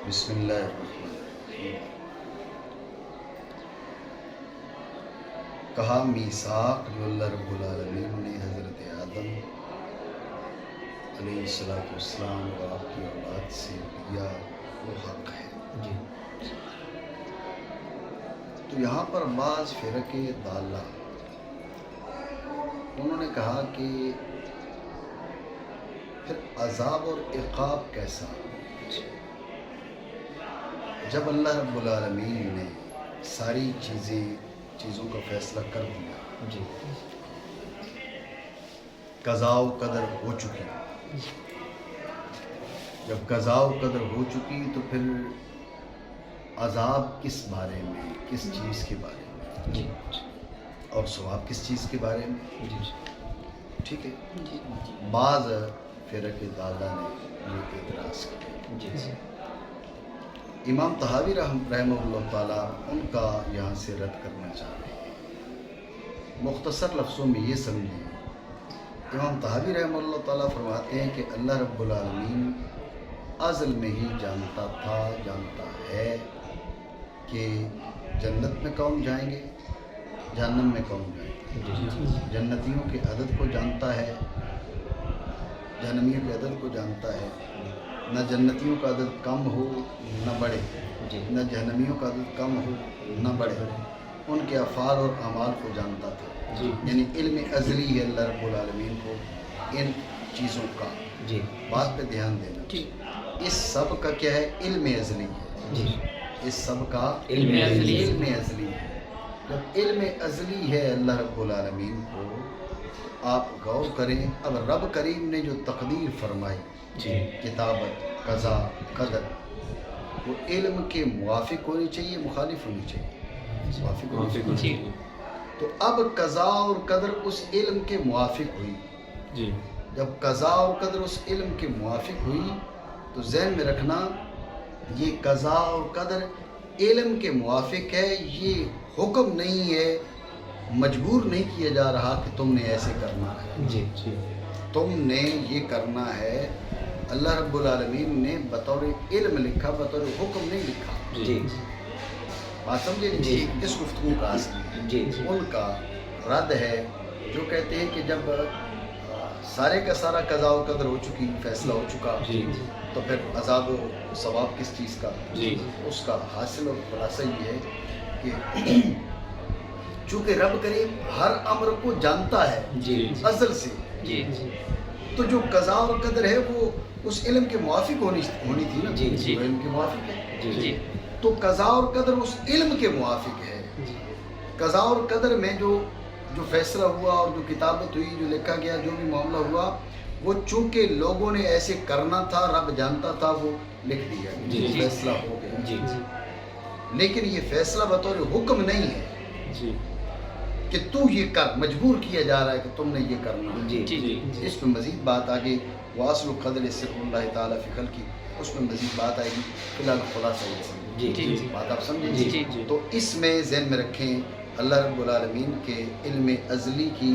بسم اللہ الرحمن الرحیم۔ کہا میثاق جو اللہ رب العالمین نے حضرت آدم علیہ السلام و آپ کی اولاد سے لیا وہ حق ہے۔ تو یہاں پر بعض فرق ضالہ انہوں نے کہا کہ پھر عذاب اور عقاب کیسا؟ جب اللہ رب العالمین نے ساری چیزوں کا فیصلہ کر دیا، قضاء و قدر ہو چکی، جب قضاء و قدر ہو چکی تو پھر عذاب کس بارے میں، کس چیز کے بارے میں، اور ثواب کس چیز کے بارے میں؟ ٹھیک ہے۔ بعض فرق ضالہ نے یہ اعتراض کیا۔ امام طحاوی رحمہ اللہ تعالیٰ ان کا یہاں سے رد کرنا چاہ رہے ہیں۔ مختصر لفظوں میں یہ سمجھیں، امام طحاوی رحمہ اللہ تعالیٰ فرماتے ہیں کہ اللہ رب العالمین ازل میں ہی جانتا تھا، جانتا ہے کہ جنت میں کون جائیں گے، جہنم میں کون جائیں گے۔ جنتیوں کے عدد کو جانتا ہے، جہنمیوں کے عدد کو جانتا ہے۔ نہ جنتیوں کا عدد کم ہو نہ بڑھے، نہ جہنمیوں کا عدد کم ہو نہ بڑھے۔ ان کے افعال اور اعمال کو جانتا تھا، یعنی علم ازلی ہے اللہ رب العالمین کو ان چیزوں کا۔ بات پہ دھیان دینا، اس سب کا کیا ہے؟ علم ازلی ہے۔ اس سب کا علم ازلی ہے۔ جب علم ازلی ہے اللہ رب العالمین کو، آپ غور کریں، اب رب کریم نے جو تقدیر فرمائی، کتابت، قضاء، قدر، وہ علم کے موافق ہونی چاہیے، مخالف ہونی چاہیے؟ موافق ہونی چاہیے۔ تو اب قضاء اور قدر اس علم کے موافق ہوئی۔ جب قضاء اور قدر اس علم کے موافق ہوئی تو ذہن میں رکھنا، یہ قضاء اور قدر علم کے موافق ہے، یہ حکم نہیں ہے، مجبور نہیں کیا جا رہا کہ تم نے ایسے کرنا ہے۔ تم نے یہ کرنا ہے، اللہ رب العالمین نے بطور علم لکھا، بطور حکم نہیں لکھا۔ بات سمجھے؟ اس گفتگو کا اصل ان کا رد ہے جو کہتے ہیں کہ جب سارے کا سارا قضاء و قدر ہو چکی، فیصلہ ہو چکا، تو پھر عذاب و ثواب کس چیز کا؟ اس کا حاصل اور خلاصہ یہ ہے کہ چونکہ رب کریم ہر امر کو جانتا ہے ازل سے، تو جو قضاء اور قدر ہے وہ اس علم کے موافق ہونی تھی نا، وہ علم کے موافق ہے۔ تو قضاء اور قدر اس علم کے موافق ہے۔ قضاء اور قدر میں جو فیصلہ ہوا اور جو کتابت ہوئی، جو لکھا گیا، جو بھی معاملہ ہوا، وہ چونکہ لوگوں نے ایسے کرنا تھا، رب جانتا تھا، وہ لکھ دیا، فیصلہ ہو گیا۔ لیکن یہ فیصلہ بطور حکم نہیں ہے کہ تو یہ کر، مجبور کیا جا رہا ہے کہ تم نے یہ کرنا ہے۔ اس میں مزید بات آگے، وَأَصْلُ الْقَدْرِ صِدْقُ اللَّهِ تَعَالَى فِي خَلْقِهِ، اس میں مزید بات آئے گی، فی الحال خلاصہ یہ سمجھیں، بات آپ سمجھیں۔ تو اس میں ذہن میں رکھیں، اللہ رب العالمین کے علم ازلی کی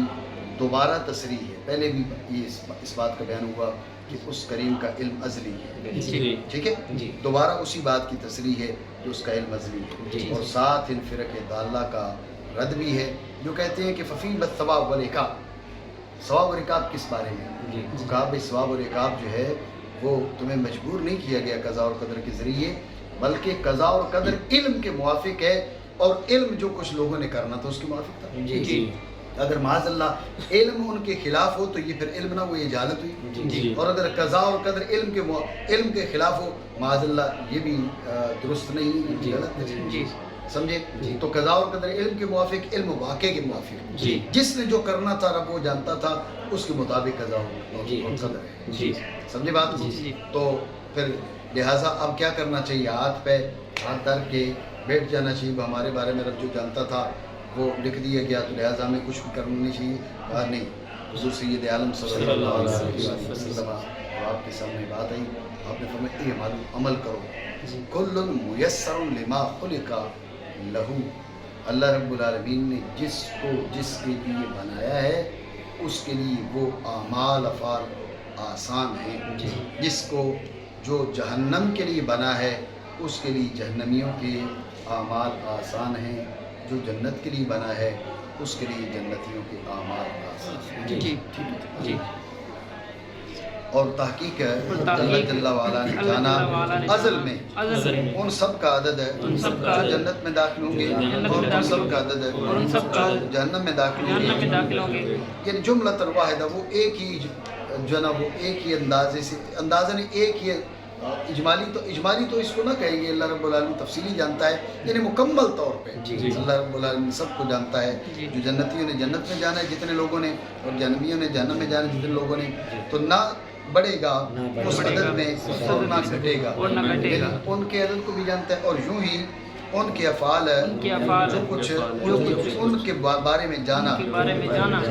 دوبارہ تصریح ہے۔ پہلے بھی یہ اس بات کا بیان ہوا کہ اس کریم کا علم ازلی ہے، ٹھیک ہے؟ دوبارہ اسی بات کی تصریح ہے جو اس کا علم ازلی ہے، اور ساتھ ان فرق ضالہ کا رد بھی ہے جو کہتے ہیں کہ فَفِيمَ الثَّوَابُ وَالْعِقَابُ، ثواب اور عقاب کس بارے میں؟ کہا بھئی ثواب اور عقاب جو ہے وہ تمہیں مجبور نہیں کیا گیا قضاء اور قدر کے ذریعے، بلکہ قضاء اور قدر علم کے موافق ہے، اور علم جو کچھ لوگوں نے کرنا تھا اس کے موافق تھا۔ اگر معاذ اللہ علم ان کے خلاف ہو تو یہ پھر علم نہ ہو، یہ جہالت ہوئی، اور اگر قضاء اور قدر علم کے خلاف ہو، معاذ اللہ یہ بھی درست نہیں، غلط ہے، سمجھے؟ تو قضاء اور قدر علم کے موافق، علم واقع کے موافق، جس نے جو کرنا تھا رب وہ جانتا تھا، اس کے مطابق قضاء اور قدر ہے، سمجھے بات؟ تو پھر لہٰذا اب کیا کرنا چاہیے؟ ہاتھ پہ ہاتھ دھر کے بیٹھ جانا چاہیے، ہمارے بارے میں رب جو جانتا تھا وہ لکھ دیا گیا، تو لہٰذا ہمیں کچھ بھی کرنا نہیں چاہیے۔ کہا نہیں، حضور سید عالم صلی اللہ علیہ وسلم آپ کے سامنے بات آئی، آپ نے فرمایا عمل کرو، کل میسر لما خلق لہو، اللہ رب العالمین نے جس کے لیے بنایا ہے اس کے لیے وہ اعمال افعال آسان ہیں، جس کو جو جہنم کے لیے بنا ہے اس کے لیے جہنمیوں کے اعمال آسان ہیں، جو جنت کے لیے بنا ہے اس کے لیے جنتیوں کے اعمال آسان ہیں۔ جی جی اور تحقیق ہے اللہ جل وعلا نے جانا ازل میں ان سب کا عدد ہے جو جنت میں داخل ہوں گے، اور ان سب کا عدد ہے جو جہنم میں داخل ہوں گے۔ یعنی جملۃ واحدہ، وہ ایک ہی جو ہے نا، وہ ایک ہی اندازے سے، اندازہ نہیں، ایک ہی اجمالی تو اس کو نہ کہیں گے، اللہ رب العالمین تفصیلی جانتا ہے، یعنی مکمل طور پہ اللہ رب العالمین سب کو جانتا ہے۔ جو جنتیوں نے جنت میں جانا ہے جتنے لوگوں نے، اور جہنمیوں نے جہنم میں جانا ہے جتنے لوگوں نے، تو نہ بڑھے گا اس عدد میں اور نہ گھٹے گا، لیکن ان کے عدد کو بھی جانتا ہے۔ اور یوں ہی ان کے افعال جو کچھ ان کے بارے میں جانا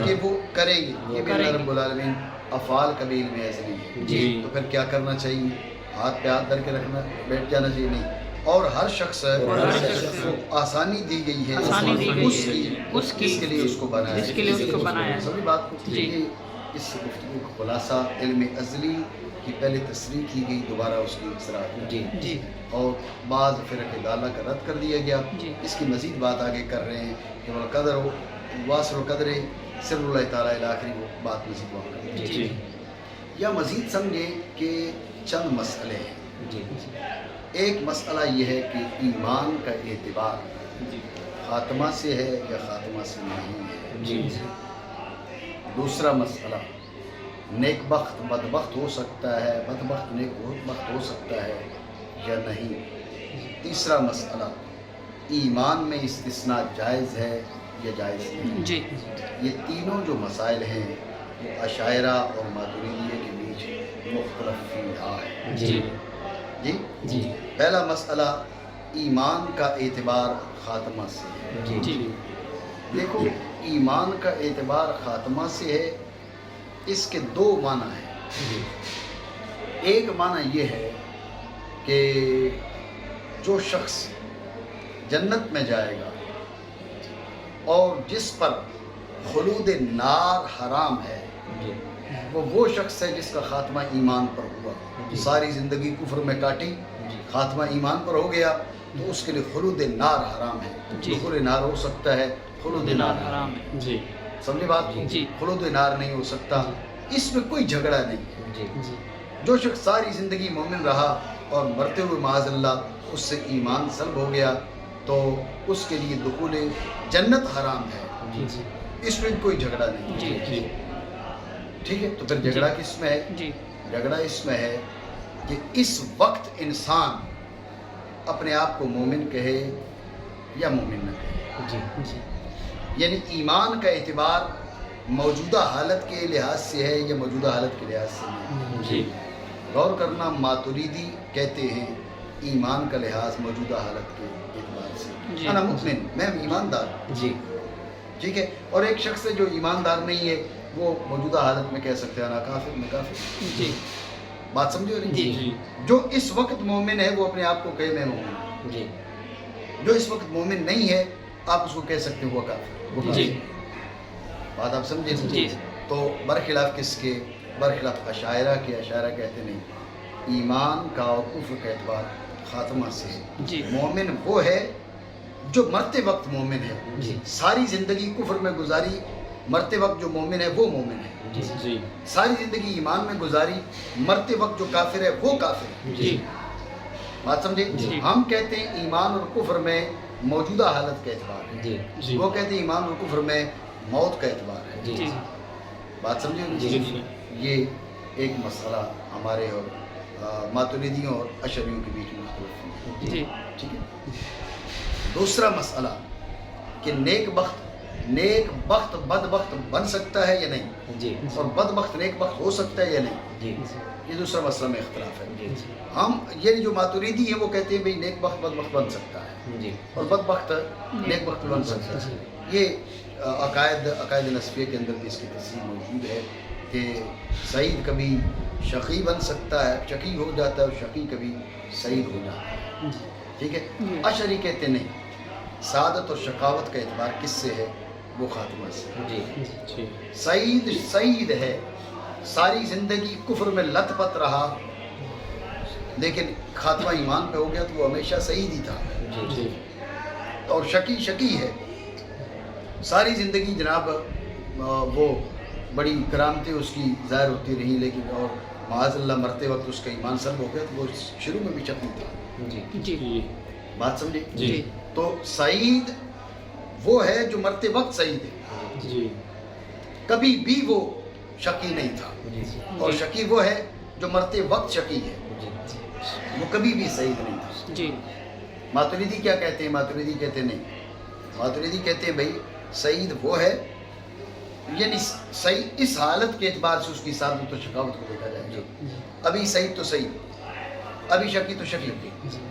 کہ وہ کریں گے، یہ بھی اللہ رب العالمین افعال کا بھی علم ازلی ہے۔ تو پھر کیا کرنا چاہیے؟ ہاتھ پہ ہاتھ دھر کے رکھنا، بیٹھ جانا چاہیے نہیں۔ اور ہر شخص کو آسانی دی گئی ہے اس کے لیے اس کو بنایا ہے۔ سبھی بات کو اس گفتگو کا خلاصہ علم ازلی کی پہلے تصریح کی گئی، دوبارہ اس کی اصلاح اور بعض فرق ضالہ کا رد کر دیا گیا۔ اس کی مزید بات آگے کر رہے ہیں کہ والقدر واصل القدر سر اللہ تعالیٰ الآخری، وہ بات مزید وہاں کر رہے ہیں۔ یا مزید سمجھیں کہ چند مسئلے ہیں۔ ایک مسئلہ یہ ہے کہ ایمان کا اعتبار خاتمہ سے ہے یا خاتمہ سے نہیں ہے۔ دوسرا مسئلہ، نیک بخت بدبخت ہو سکتا ہے، بدبخت نیک بخت ہو سکتا ہے یا نہیں۔ تیسرا مسئلہ، ایمان میں استثناء جائز ہے یا جائز نہیں۔ یہ تینوں جو مسائل ہیں وہ اشاعرہ اور ماتریدیہ کے بیچ مختلف ہے۔ جی پہلا مسئلہ، ایمان کا اعتبار خاتمہ سے ہے۔ دیکھو، ایمان کا اعتبار خاتمہ سے ہے، اس کے دو معنی ہیں۔ ایک معنی یہ ہے کہ جو شخص جنت میں جائے گا اور جس پر خلود نار حرام ہے، وہ شخص ہے جس کا خاتمہ ایمان پر ہوا۔ ساری زندگی کفر میں کاٹی، خاتمہ ایمان پر ہو گیا تو اس کے لیے خلود نار حرام ہے۔ دخول نار ہو سکتا ہے، خلود نار حرام ہے۔ سمجھے بات؟ خلود نار نہیں ہو سکتا، اس میں کوئی جھگڑا نہیں۔ جو شخص ساری زندگی مومن رہا اور مرتے ہوئے معاذ اللہ اس سے ایمان سلب ہو گیا تو اس کے لیے دخول جنت حرام ہے، اس میں کوئی جھگڑا نہیں۔ ٹھیک ہے، تو پھر جھگڑا کس میں ہے؟ جھگڑا اس میں ہے کہ اس وقت انسان اپنے آپ کو مومن کہے یا مومن نہ کہے۔ یعنی ایمان کا اعتبار موجودہ حالت کے لحاظ سے ہے یا موجودہ حالت کے لحاظ سے نہیں۔ غور کرنا، ماتریدی کہتے ہیں ایمان کا لحاظ موجودہ حالت کے اعتبار سے، انا مؤمن، میں ایماندار۔ ٹھیک ہے، اور ایک شخص جو ایماندار نہیں ہے وہ موجودہ حالت میں کہہ سکتے ہیں انا کافر، میں کافر۔ بات سمجھو نہیں؟ جو اس وقت مومن ہے وہ اپنے آپ کو کہے میں مومن ہوں۔ جو اس وقت مومن نہیں ہے آپ اس کو کہہ سکتے ہو وہ کافر۔ بات آپ سمجھے؟ تو برخلاف کس کے؟ برخلاف اشاعرہ کے۔ اشاعرہ کہتے نہیں، ایمان کا اور کفر کا اعتبار خاتمہ سے ہے۔ مومن وہ ہے جو مرتے وقت مومن ہے، ساری زندگی کفر میں گزاری، مرتے وقت جو مومن ہے وہ مومن ہے۔ ساری زندگی ایمان میں گزاری، مرتے وقت جو کافر ہے وہ کافر ہے۔ بات سمجھے؟ ہم کہتے ہیں ایمان اور کفر میں موجودہ حالت کا اعتبار ہے، وہ کہتے ہیں ایمان اور کفر میں موت کا اعتبار ہے۔ بات سمجھے؟ یہ ایک مسئلہ ہمارے اور ماتریدیوں اور اشعریوں کے بیچ میں مختلف ہے۔ ٹھیک ہے، دوسرا مسئلہ کہ نیک بخت بدبخت بن سکتا ہے یا نہیں، اور بدبخت نیک بخت ہو سکتا ہے یا نہیں، یہ دوسرا مسئلہ میں اختلاف ہے۔ ہم یعنی جو ماتریدی ہیں وہ کہتے ہیں بھئی نیک بخت بدبخت بن سکتا ہے اور بدبخت نیک بخت بن سکتا ہے۔ یہ عقائد نسبیہ کے اندر بھی اس کی تفصیل موجود ہے کہ سعید کبھی شقی بن سکتا ہے، شقی ہو جاتا ہے، اور شقی کبھی سعید ہو جاتا ہے۔ ٹھیک ہے، اشعری کہتے نہیں، سعادت اور شقاوت کا اعتبار کس سے ہے؟ وہ خاتمہ سے۔ سعید ہے، ساری زندگی کفر میں لت پت رہا، لیکن خاتمہ ایمان پہ ہو گیا تو وہ ہمیشہ سعید ہی تھا. اور شقی ہے ساری زندگی جناب. وہ بڑی کرامتیں اس کی ظاہر ہوتی رہیں، لیکن اور معاذ اللہ مرتے وقت اس کا ایمان سلب ہو گیا تو وہ شروع میں بھی شقی تھا. بات سمجھے؟ تو سعید وہ ہے جو مرتے وقت سعید ہے، کبھی بھی وہ شقی نہیں تھا. اور شقی وہ ہے جو مرتے وقت شقی ہے، وہ کبھی بھی سعید نہیں تھا. ماتریدی کیا کہتے ہیں؟ ماتریدی کہتے ہیں نہیں، ماتریدی کہتے ہیں بھائی سعید وہ ہے، یعنی سعید اس حالت کے اعتبار سے اس کی سعادت و شقاوت کو دیکھا جائے. ابھی سعید تو سعید، ابھی شقی تو شقی،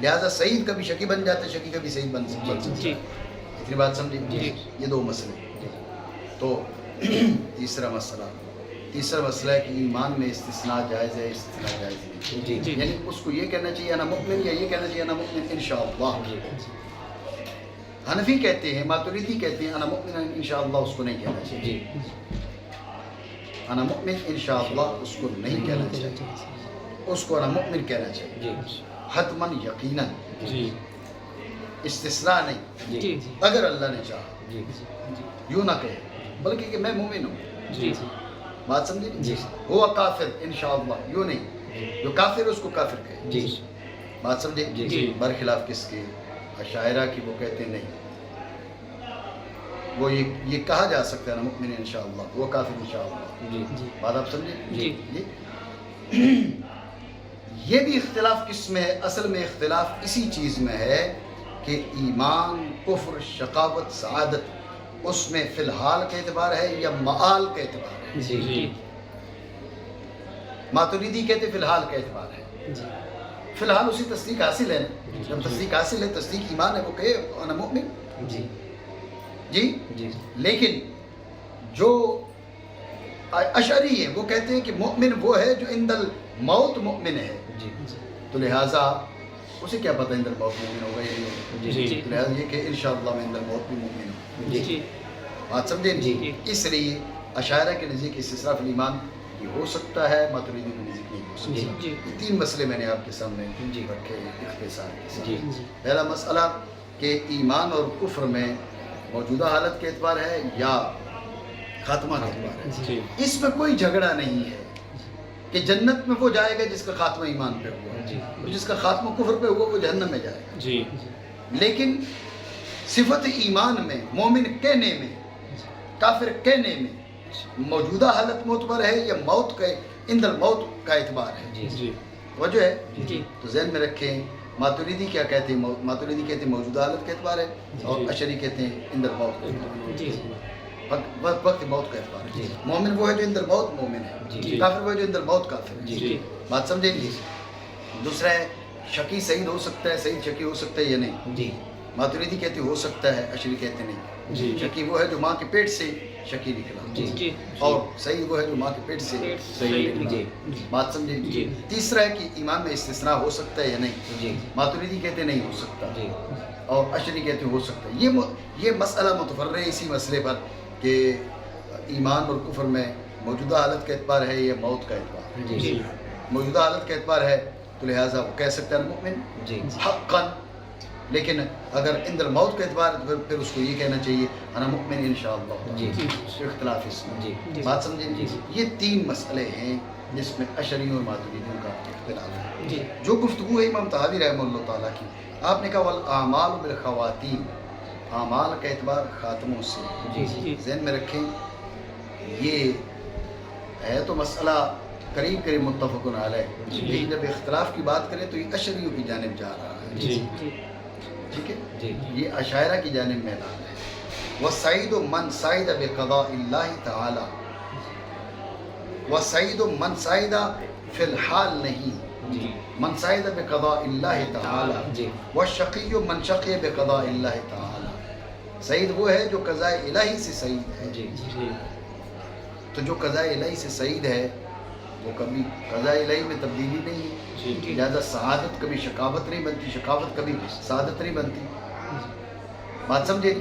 لہذا سعید کبھی شقی بن جاتا ہے، شقی کبھی سعید بن سکتا ہے. اتنی بات سمجھے؟ یہ دو مسئلے. تو تیسرا مسئلہ ہے کہ ایمان میں استثناء جائز ہے، استثناء جائز نہیں. یعنی اس کو یہ کہنا چاہیے انا مؤمن، یا یہ کہنا چاہیے انا مؤمن انشاءاللہ. حنفی کہتے ہیں، ماتریدی کہتے ہیں انا مؤمن انشاءاللہ اس کو نہیں کہنا چاہیے. انا مؤمن انشاءاللہ اس کو نہیں کہنا چاہیے، اس کو انا مؤمن کہنا چاہیے حتماً یقیناً. استثناء نہیں، اگر اللہ نے چاہا یوں نہ کہے بلکہ کہ میں مومن ہوں. بات سمجھے؟ ہوا کافر انشاءاللہ یوں نہیں، جو کافر ہے اس کو کافر کہے. بات سمجھے؟ برخلاف کس کے؟ اشاعرہ کی. وہ کہتے ہیں نہیں، وہ یہ کہا جا سکتا ہے نا مؤمن انشاءاللہ، وہ کافر انشاءاللہ. بات آپ سمجھے؟ یہ بھی اختلاف کس میں ہے؟ اصل میں اختلاف اسی چیز میں ہے کہ ایمان، کفر، شقاوت، سعادت اس میں فی الحال کا اعتبار ہے یا معال کا اعتبار ہے. ماتریدی کہتے فی الحال کا اعتبار ہے. فی الحال اسی تصدیق حاصل ہے. جب تصدیق حاصل ہے، تصدیق ایمان ہے، وہ کہے انا مؤمن. لیکن جو اشعری ہے وہ کہتے ہیں کہ مؤمن وہ ہے جو عند الموت مؤمن ہے. تو لہٰذا اسے کیا پتہ عند الموت مومن ہوگا یا نہیں ہوگا. لہٰذا یہ کہ انشاءاللہ میں عند الموت بھی مومن ہوں. بات سمجھے؟ اس لیے اشاعرہ کے نزدیک استثناء فی الایمان یہ ہو سکتا ہے، ماتریدی کے نزدیک نہیں ہو سکتا. یہ تین مسئلے میں نے آپ کے سامنے رکھے اختصار کے ساتھ. پہلا مسئلہ کہ ایمان اور کفر میں موجودہ حالت کے اعتبار ہے یا خاتمہ کے اعتبار ہے. اس میں کوئی جھگڑا نہیں ہے کہ جنت میں وہ جائے گا جس کا خاتمہ ایمان پہ ہوا، اور جس کا خاتمہ کفر پہ ہوا وہ جہنم میں جائے گا. لیکن صفت ایمان میں، مومن کہنے میں، کافر کہنے میں موجودہ حالت معتبر ہے یا موت کا عند الموت کا اعتبار ہے. وجہ ہے تو ذہن میں رکھیں. ماتریدی کیا کہتے ہیں؟ ماتریدی کہتے ہیں موجودہ حالت کا اعتبار ہے، اور اشعری کہتے ہیں عند الموت کا اعتبار، وقت موت کا اعتبار ہے. مومن وہ ہے جو عند الموت مومن ہے، کافر وہ ہے جو عند الموت کافر ہے. بات سمجھیں گے؟ دوسرا ہے شقی سعید ہو سکتا ہے، سعید شقی ہو سکتا ہے یا نہیں. ماتریدی کہتے ہو سکتا ہے، اشعری کہتے نہیں. شقی وہ ہے جو ماں کے پیٹ سے شقی نکلا، اور سعید وہ ہے جو ماں کے پیٹ سے سعید نکلا. بات سمجھے؟ تیسرا ہے کہ ایمان میں استثناء ہو سکتا ہے یا نہیں. ماتریدی کہتے نہیں ہو سکتا، اور اشعری کہتے ہو سکتا ہے. یہ مسئلہ متفرع ہے اسی مسئلے پر کہ ایمان اور کفر میں موجودہ حالت کا اعتبار ہے یا موت کا اعتبار. موجودہ حالت کا اعتبار ہے تو لہٰذا وہ کہہ سکتا ہے مؤمن حقاً. لیکن اگر عند الموت کا اعتبار ہے پھر اس کو یہ کہنا چاہیے انا مؤمن انشاءاللہ. اختلاف اس میں. بات سمجھیں؟ یہ تین مسئلے ہیں جس میں اشعریوں اور ماتریدیوں کا اختلاف ہے. جو گفتگو ہے امام طحاوی رحمہ اللہ تعالیٰ کی، آپ نے کہا والاعمال بالخواتیم، اعمال کا اعتبار خاتموں سے. ذہن میں رکھیں یہ ہے تو مسئلہ قریب متفق علیہ، لیکن جب اختلاف کی بات کریں تو یہ اشعریوں کی جانب جا رہا ہے. ٹھیک ہے؟ یہ اشاعرہ کی جانب میں اعلان ہے. وَسَعِيدُ مَنْ سَعِدَ بِقَضَاءِ اللَّهِ تَعَالَى، وَسَعِيدُ مَنْ سَعِدَ فی الحال نہیں، من سعد بقضاء اللہ تعالی، والشقی من شقی بقضاء اللہ تعالی. سعید وہ ہے جو قضاء الہی سے سعید ہے. تو جو قضاء الہی سے سعید ہے وہ کبھی قضاء الہی میں تبدیلی نہیں ہے. لہذا سعادت کبھی شقاوت نہیں بنتی، شقاوت کبھی سعادت نہیں بنتی. بات سمجھے؟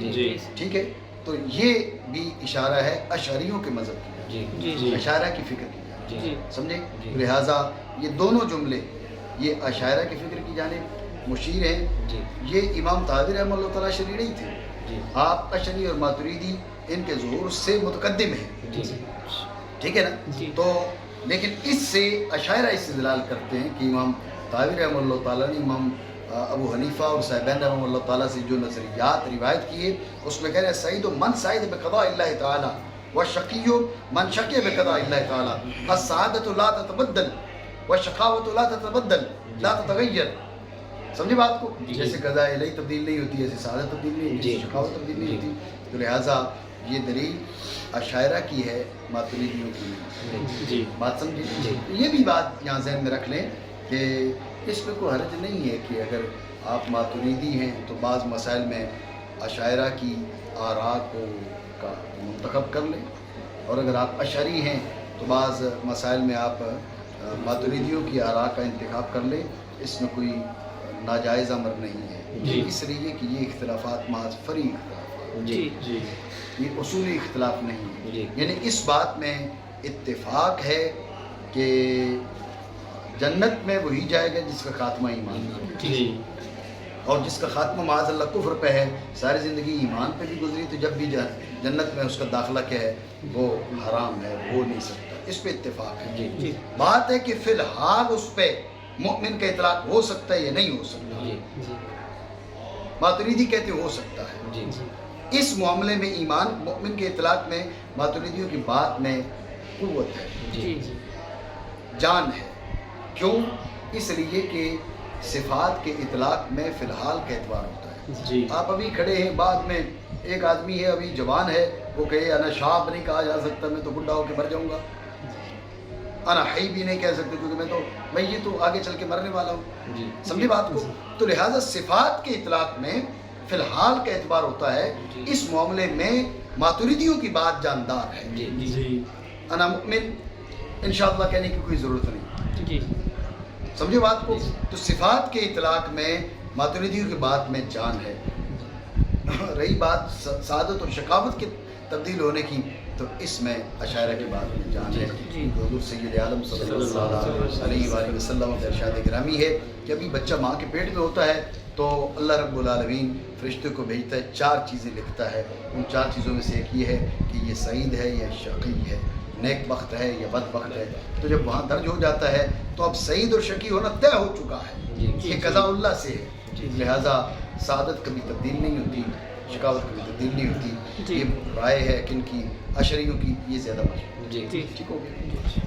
ٹھیک ہے. تو یہ بھی اشارہ ہے اشعریوں کے مذہب کی، اشارہ کی فکر کی. سمجھے؟ لہٰذا یہ دونوں جملے، یہ عشائرہ کی فکر کی جانب مشیر ہیں. جی یہ امام طحاوی رحمہ اللہ تعالیٰ اشعری نہیں تھے. جی آپ اشعری اور ماتریدی ان کے ظہور سے متقدم ہیں. جی ٹھیک ہے نا. جی. تو لیکن اس سے عشائرہ استدلال کرتے ہیں کہ امام طحاوی رحمہ اللہ تعالیٰ نے امام ابو حنیفہ اور صاحبین رحمہ اللہ تعالیٰ سے جو نظریات روایت کیے اس میں کہہ رہے ہیں سعید من سعید بقضاء اللہ تعالیٰ والشقی من شقی بقضاء اللہ تعالیٰ السعادۃ لا تتبدل والشقاوۃ لا تتبدل لا تتغیر. سمجھے بات کو؟ جی. جیسے قضاء الہی تبدیل نہیں ہوتی ایسے سعادت تبدیل نہیں ہوتی جی. ایسے شقاوت تبدیل نہیں جی. ہوتی. تو لہٰذا یہ دلیل عشائرہ کی ہے ماتریدیوں کی نہیں. جی بات سمجھے؟ جی. یہ بھی بات یہاں ذہن میں رکھ لیں کہ اس پہ کوئی حرج نہیں ہے کہ اگر آپ ماتریدی ہیں تو بعض مسائل میں عشائرہ کی آراء کو کا منتخب کر لیں، اور اگر آپ اشعری ہیں تو بعض مسائل میں آپ ماتریدیوں کی آراء کا انتخاب کر لیں. اس میں کوئی ناجائز امر نہیں ہے. جی. اس لیے کہ یہ اختلافات محض فری اختلافات، جی جی یہ اصولی اختلاف نہیں ہے. جی. یعنی اس بات میں اتفاق ہے کہ جنت میں وہی جائے گا جس کا خاتمہ ایمان پر ہے، جی اور جس کا خاتمہ معاذ اللہ کفر پہ ہے، ساری زندگی ایمان پہ بھی گزری تو جب بھی جنت میں اس کا داخلہ کیا ہے وہ حرام ہے، ہو نہیں سکتا. اس پہ اتفاق ہے. جی بات ہے کہ فی الحال اس پہ مؤمن کا اطلاق ہو سکتا ہے یا نہیں ہو سکتا. جی ماتریدی کہتے ہو سکتا ہے. جی اس معاملے میں ایمان مؤمن کے اطلاق میں ماتریدیوں کی بات میں قوت ہے، جی جان ہے. کیوں؟ اس لیے کہ صفات کے اطلاق میں فی الحال کا اعتبار ہوتا ہے. جی آپ ابھی کھڑے ہیں، بعد میں ایک آدمی ہے ابھی جوان ہے، وہ کہے انا شاب نہیں کہا جا سکتا، میں تو بڈھا ہو کے مر جاؤں گا. انا حی بھی نہیں کہہ سکتے کیونکہ میں یہ تو آگے چل کے مرنے والا ہوں. جی سمجھے بات کو؟ تو لہٰذا صفات کے اطلاق میں فی الحال کا اعتبار ہوتا ہے. اس معاملے میں ماتریدیوں کی بات جاندار ہے. جی جی انا مؤمن انشاءاللہ کہنے کی کوئی ضرورت نہیں. جی سمجھے بات کو؟ تو صفات کے اطلاق میں ماتریدیوں کی بات میں جان ہے. رہی بات سعادت اور شقاوت کے تبدیل ہونے کی، تو اس میں عشائرہ کی بات میں جان ہے. حضور سید عالم صلی اللہ علیہ وآلہ وسلم کا ارشاد گرامی ہے کہ ابھی بچہ ماں کے پیٹ میں ہوتا ہے تو اللہ رب العالمین فرشتے کو بھیجتا ہے، 4 چیزیں لکھتا ہے. ان 4 چیزوں میں سے ایک یہ ہے کہ یہ سعید ہے یا شقی ہے، نیک بخت ہے یا بد بخت ہے. تو جب وہاں درج ہو جاتا ہے تو اب سعید اور شقی ہونا طے ہو چکا ہے، یہ قضاء اللہ سے ہے. لہٰذا سعادت کبھی تبدیل نہیں ہوتی، شقاوت کبھی تبدیل نہیں ہوتی. یہ رائے ہے کن کی؟ اشعریوں کی. یہ زیادہ مشہور. جی ٹھیک ہو گیا.